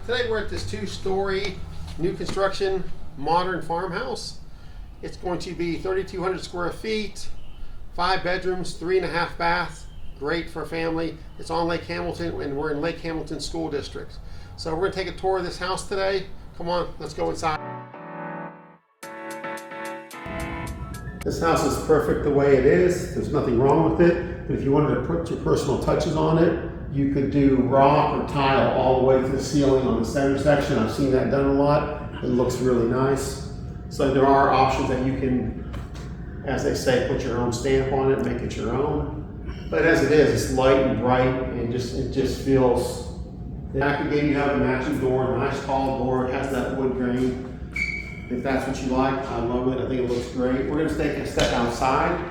Today we're at this 2-story new construction modern farmhouse. It's going to be 3,200 square feet, 5 bedrooms, 3.5 baths. Great for a family. It's on Lake Hamiton, and we're in Lake Hamiton School District. So we're going to take a tour of this house today. Come on, let's go inside. This house is perfect the way it is. There's nothing wrong with it. But if you wanted to put your personal touches on it, you could do rock or tile all the way to the ceiling on the center section. I've seen that done a lot. It looks really nice. So there are options that you can, as they say, put your own stamp on it, make it your own. But as it is, it's light and bright, and it just feels. The back again, you have a matching door, a nice tall door. It has that wood grain. If that's what you like, I love it. I think it looks great. We're going to take a step outside,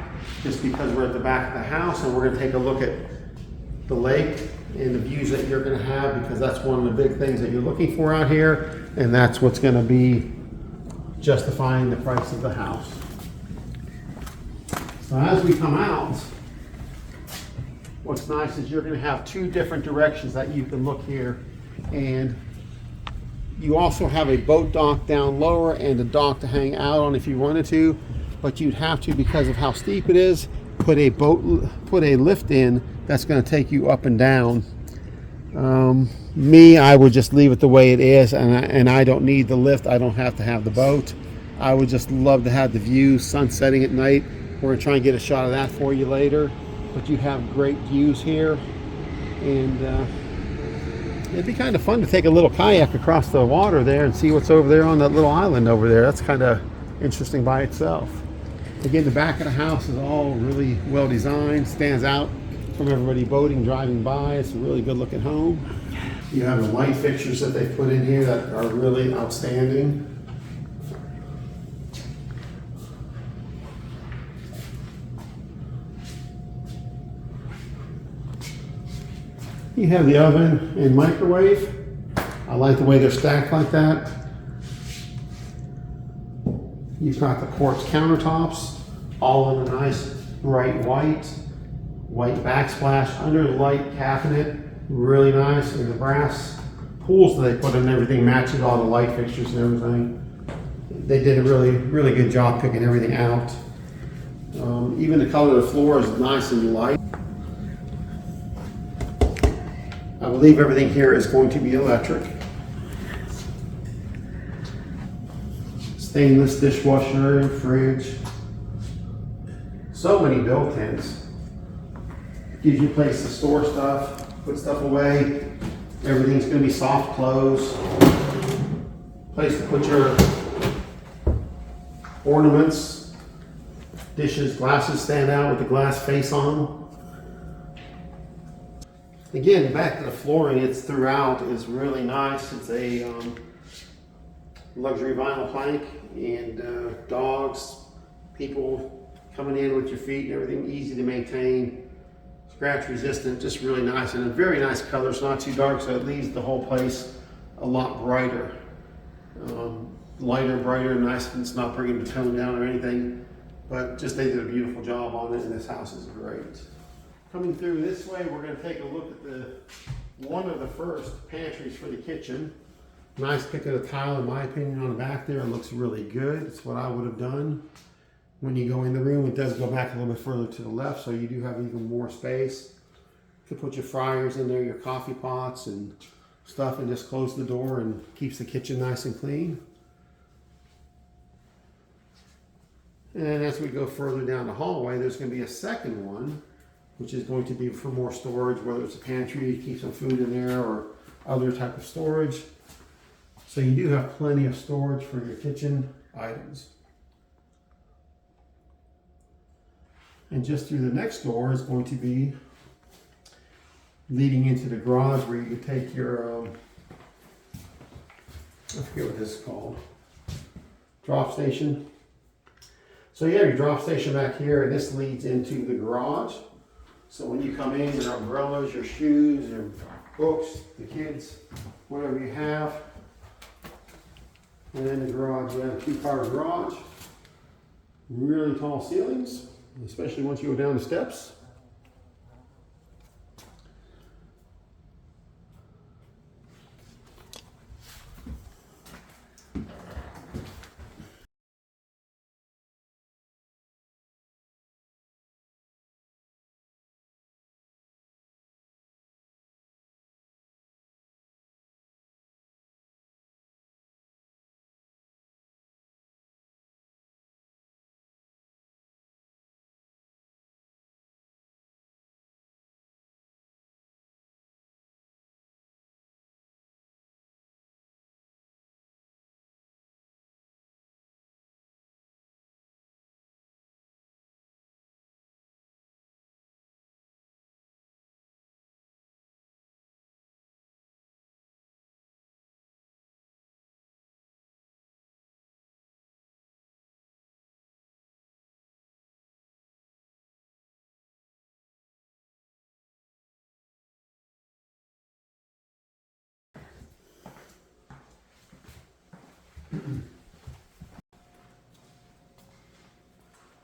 just because we're at the back of the house, and we're going to take a look at the lake and the views that you're going to have, because that's one of the big things that you're looking for out here, and that's what's going to be justifying the price of the house. So as we come out, what's nice is you're going to have 2 different directions that you can look here, and you also have a boat dock down lower and a dock to hang out on if you wanted to, but you'd have to, because of how steep it is, put a lift in that's going to take you up and down. I would just leave it the way it is, and I don't need the lift. I don't have to have the boat. I would just love to have the view, sun setting at night. We're going to try and get a shot of that for you later, but you have great views here, and it'd be kind of fun to take a little kayak across the water there and see what's over there on that little island over there. That's kind of interesting by itself. Again, the back of the house is all really well designed, stands out from everybody boating, driving by. It's a really good looking home. You have the light fixtures that they've put in here that are really outstanding. You have the oven and microwave. I like the way they're stacked like that. You've got the quartz countertops, all in a nice bright white backsplash under the light cabinet, really nice. And the brass pools that they put in, everything matches all the light fixtures and everything. They did a really good job picking everything out. Even the color of the floor is nice and light. I believe everything here is going to be electric. Stainless dishwasher and fridge. So many built-ins. Gives you a place to store stuff, put stuff away. Everything's going to be soft close. Place to put your ornaments. Dishes, glasses stand out with the glass face on. Again, back to the flooring, it's throughout is really nice. It's a luxury vinyl plank, and dogs, people coming in with your feet and everything, easy to maintain, scratch resistant, just really nice, and a very nice color. It's not too dark, so it leaves the whole place a lot brighter. Lighter, brighter, nice, and it's not bringing the tone down or anything, but just they did a beautiful job on it, and this house is great. Coming through this way, we're going to take a look at one of the first pantries for the kitchen. Nice pick of the tile, in my opinion, on the back there. It looks really good. It's what I would have done. When you go in the room, it does go back a little bit further to the left, so you do have even more space. You can put your fryers in there, your coffee pots and stuff, and just close the door, and keeps the kitchen nice and clean. And then as we go further down the hallway, there's going to be a second one, which is going to be for more storage, whether it's a pantry, keep some food in there, or other type of storage. So you do have plenty of storage for your kitchen items. And just through the next door is going to be leading into the garage, where you can take your, I forget what this is called, drop station. So you have your drop station back here, and this leads into the garage. So when you come in, your umbrellas, your shoes, your books, the kids, whatever you have. And then the garage, we have a 2-car garage. Really tall ceilings, especially once you go down the steps.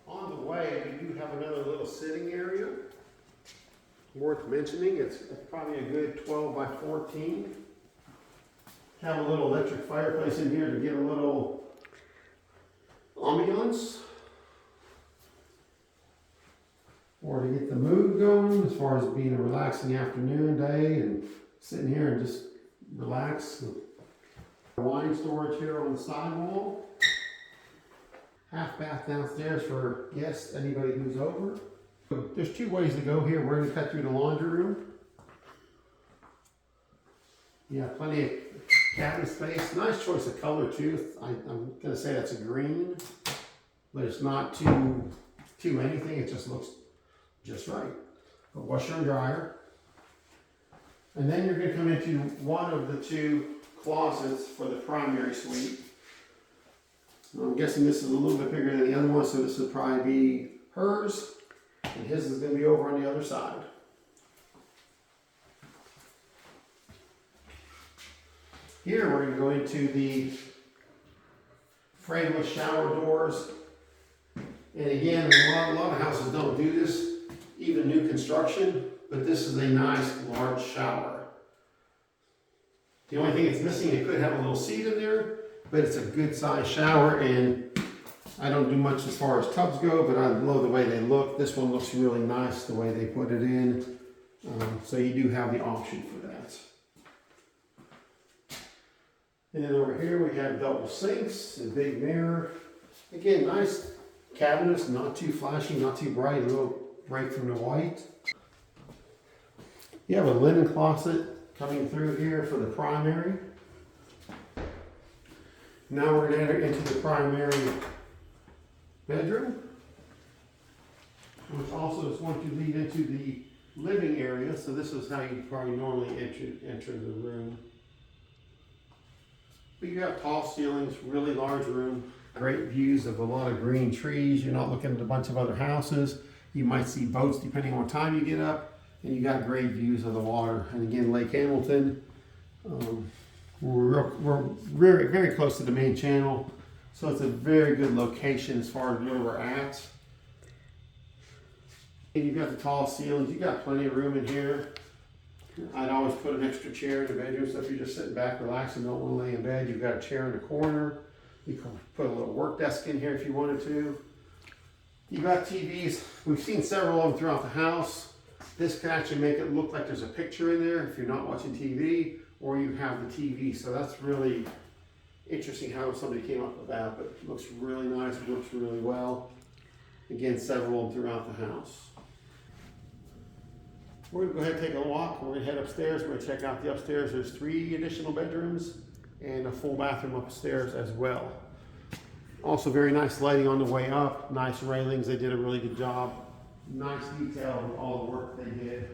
On the way, we do have another little sitting area. Worth mentioning, it's probably a good 12 by 14. Have a little electric fireplace in here to get a little ambiance. Or to get the mood going as far as being a relaxing afternoon, day, and sitting here and just relax. Wine storage here on the side wall. Half bath downstairs for guests, anybody who's over. There's two ways to go here. We're going to cut through the laundry room. Yeah, plenty of cabinet space. Nice choice of color too. I'm going to say that's a green, but it's not too anything. It just looks just right. A washer and dryer. And then you're going to come into one of the two closets for the primary suite. I'm guessing this is a little bit bigger than the other one, so this would probably be hers, and his is going to be over on the other side. Here we're going to go into the frameless shower doors. And again, a lot of houses don't do this, even new construction, but this is a nice large shower. The only thing it's missing, it could have a little seat in there, but it's a good sized shower, and I don't do much as far as tubs go, but I love the way they look. This one looks really nice the way they put it in. So you do have the option for that. And then over here we have double sinks, a big mirror. Again, nice cabinets, not too flashy, not too bright, a little break from the white. You have a linen closet coming through here for the primary. Now we're going to enter into the primary bedroom, which also is going to lead into the living area. So this is how you probably normally enter the room. But you have tall ceilings, really large room, great views of a lot of green trees. You're not looking at a bunch of other houses. You might see boats depending on what time you get up, and you got great views of the water. And again, Lake Hamiton. We're very, very close to the main channel, so it's a very good location as far as where we're at. And you've got the tall ceilings. You've got plenty of room in here. I'd always put an extra chair in the bedroom, so if you're just sitting back, relaxing, don't want to lay in bed, you've got a chair in the corner. You can put a little work desk in here if you wanted to. You got TVs. We've seen several of them throughout the house. This can actually make it look like there's a picture in there if you're not watching TV, or you have the TV. So that's really interesting how somebody came up with that, but it looks really nice, works really well. Again, several of them throughout the house. We're going to go ahead and take a walk. We're going to head upstairs. We're going to check out the upstairs. There's 3 additional bedrooms and a full bathroom upstairs as well. Also very nice lighting on the way up. Nice railings. They did a really good job. Nice detail with all the work they did.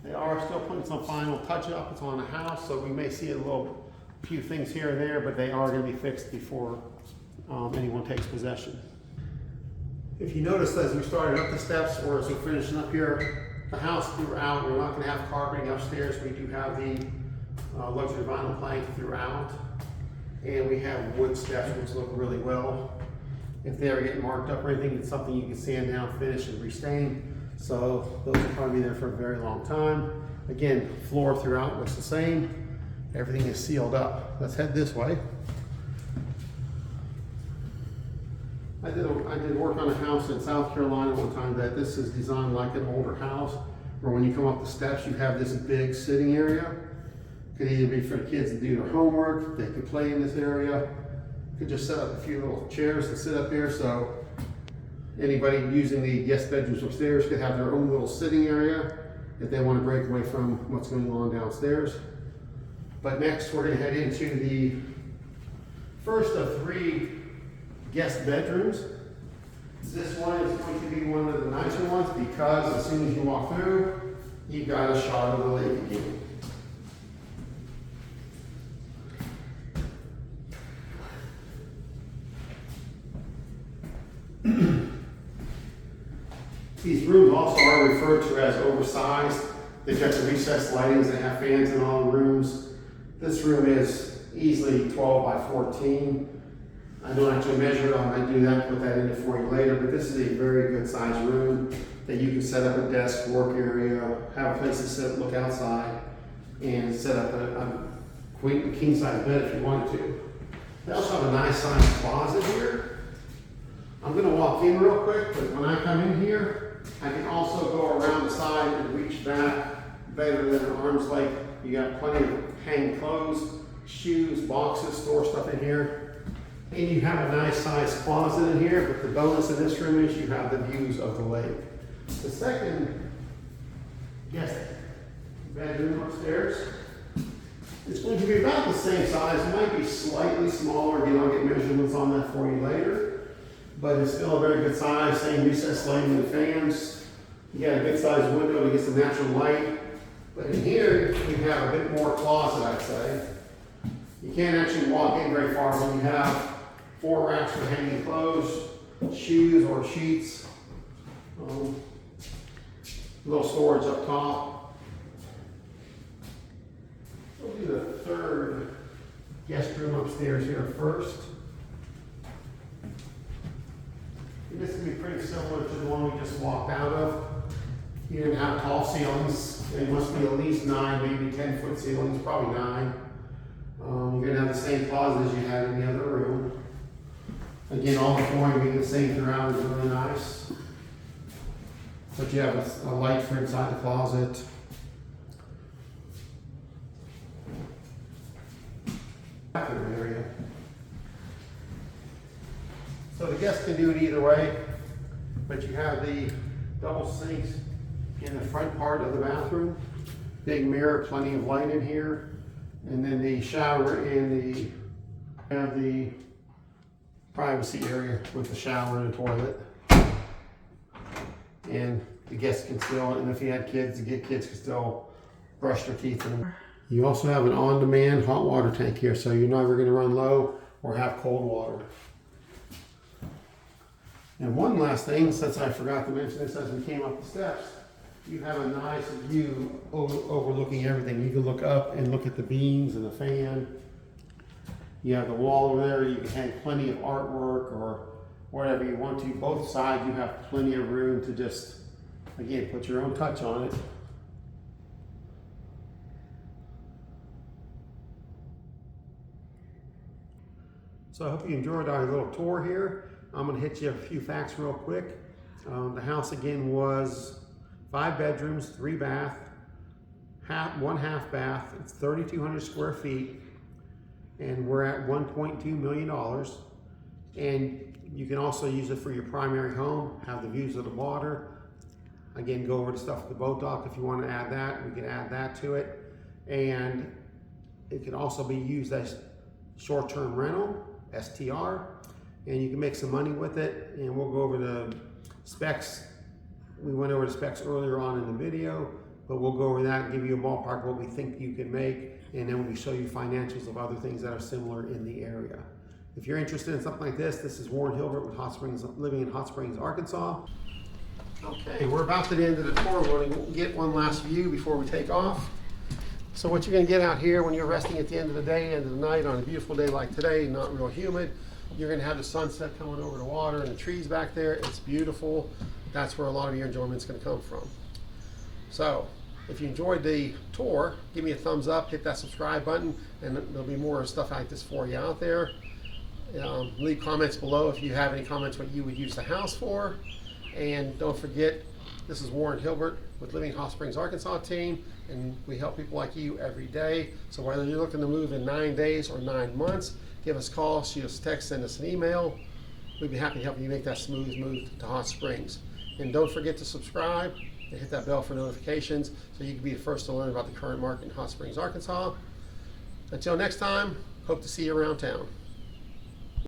They are still putting some final touch-ups on the house, so we may see a few things here and there, but they are going to be fixed before anyone takes possession. If you notice, as we started up the steps, or as we're finishing up here, the house throughout, we're not going to have carpeting upstairs. We do have the luxury vinyl plank throughout, and we have wood steps which look really well. If they ever get marked up or anything, it's something you can sand down, finish, and restain. So those will probably be there for a very long time. Again, floor throughout looks the same. Everything is sealed up. Let's head this way. I did work on a house in South Carolina one time that this is designed like an older house, where when you come up the steps, you have this big sitting area. Could either be for the kids to do their homework, they could play in this area. Could just set up a few little chairs to sit up here, so anybody using the guest bedrooms upstairs could have their own little sitting area if they want to break away from what's going on downstairs. But next, we're going to head into the first of 3 guest bedrooms. This one is going to be one of the nicer ones because as soon as you walk through, you've got a shot of the lake again. These rooms also are referred to as oversized. They've got the recessed lightings, they have fans in all the rooms. This room is easily 12 by 14. I don't actually measure it, I might do that, put that in there for you later, but this is a very good sized room that you can set up a desk, work area, have a place to sit, look outside, and set up a king size bed if you wanted to. They also have a nice sized closet here. I'm gonna walk in real quick, but when I come in here, I can also go around the side and reach back better than an arm's length. You got plenty of hang clothes, shoes, boxes, store stuff in here. And you have a nice sized closet in here, but the bonus of this room is you have the views of the lake. The second guest bedroom upstairs is going to be about the same size. It might be slightly smaller. Again, I'll get measurements on that for you later. But it's still a very good size, same recessed lighting and fans. You got a good sized window to get some natural light. But in here, you have a bit more closet, I'd say. You can't actually walk in very far when you have 4 racks for hanging clothes, shoes or sheets. Little storage up top. We'll do the third guest room upstairs here first. And this can be pretty similar to the one we just walked out of. You didn't have tall ceilings. They must be at least 9, maybe 10-foot ceilings, probably 9. You're gonna have the same closet as you had in the other room. Again, all the flooring being the same throughout is really nice. But you have a light for inside the closet. Bathroom area. So the guests can do it either way, but you have the double sinks in the front part of the bathroom. Big mirror, plenty of light in here. And then the shower and the privacy area with the shower and the toilet. And the guests can still, and if you had kids, the kids can still brush their teeth in them. You also have an on-demand hot water tank here, so you're never going to run low or have cold water. And one last thing, since I forgot to mention this as we came up the steps, you have a nice view overlooking everything. You can look up and look at the beams and the fan. You have the wall over there. You can hang plenty of artwork or whatever you want to. Both sides, you have plenty of room to just, again, put your own touch on it. So I hope you enjoyed our little tour here. I'm going to hit you a few facts real quick. The house again was 5 bedrooms, 3 bath, 1 half bath. It's 3,200 square feet, and we're at $1.2 million. And you can also use it for your primary home, have the views of the water. Again, go over the stuff at the boat dock if you want to add that. We can add that to it. And it can also be used as short-term rental, STR, and you can make some money with it. And we'll go over the specs. We went over the specs earlier on in the video, but we'll go over that and give you a ballpark what we think you can make, and then we show you financials of other things that are similar in the area. If you're interested in something like this is Warren Hilbert with Hot Springs, living in Hot Springs, Arkansas. Okay, we're about to the end of the tour. We're going to get one last view before we take off. So what you're going to get out here when you're resting at the end of the day, end of the night, on a beautiful day like today, not real humid, you're going to have the sunset coming over the water and the trees back there. It's beautiful. That's where a lot of your enjoyment is going to come from. So if you enjoyed the tour, give me a thumbs up, hit that subscribe button, and there'll be more stuff like this for you out there. Leave comments below if you have any comments what you would use the house for. And don't forget, this is Warren Hilbert with Living Hot Springs, Arkansas team, and we help people like you every day. So whether you're looking to move in 9 days or 9 months, give us a call, shoot us a text, send us an email. We'd be happy to help you make that smooth move to Hot Springs. And don't forget to subscribe and hit that bell for notifications so you can be the first to learn about the current market in Hot Springs, Arkansas. Until next time, hope to see you around town.